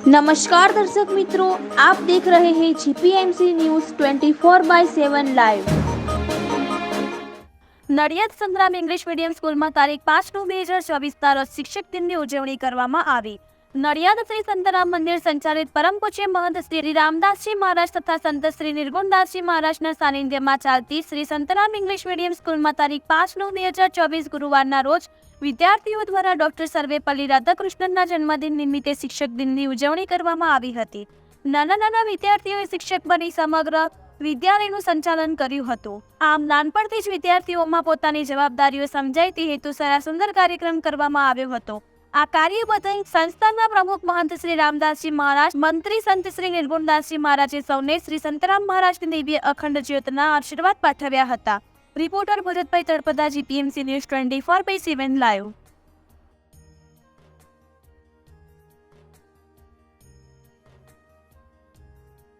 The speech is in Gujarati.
नमस्कार दर्शक मित्रों, आप देख रहे हैं जीपीएमसी न्यूज़ 24/7 लाइव। નડિયાદ સંગ્રામ ઇંગ્લિશ મીડિયમ સ્કૂલમાં તારીખ 5/9/2024 રોજ શિક્ષક દિનની ઉજવણી કરવામાં આવી। નડિયાદ શ્રી સંતરામ મંદિર સંચાલિત પરમ પૂજ્ય મહંત શ્રી રામદાસજી મહારાજ તથા સંત શ્રી નિર્ગુણદાસજી મહારાજના સાનિધ્યમાં ચાલતી શ્રી સંતરામ ઇંગ્લિશ મીડિયમ સ્કૂલમાં તારીખ 5/9/2024 ગુરુવારના રોજ વિદ્યાર્થીઓ દ્વારા ડોક્ટર સર્વેપલ્લી રાધાકૃષ્ણનના જન્મદિન નિમિત્તે શિક્ષક દિનની ઉજવણી કરવામાં આવી હતી। નાના વિદ્યાર્થીઓએ શિક્ષક બની સમગ્ર વિદ્યાલયનું સંચાલન કર્યું હતું। આમ નાનપણથી જ વિદ્યાર્થીઓમાં પોતાની જવાબદારીઓ સમજાય તે હેતુસર આ સુંદર કાર્યક્રમ કરવામાં આવ્યો હતો। આ કાર્ય બદલ સંસ્થાના પ્રમુખ મહંત શ્રી રામદાસજી મહારાજ, મંત્રી સંત શ્રી નિર્ગુણદાસજી મહારાજે સૌને શ્રી સંતરામ મહારાજની દિવ્ય અખંડ જ્યોતના આશીર્વાદ પાઠવ્યા હતા। Reporter Bharatbhai Talpada, GPMC news 24/7 live.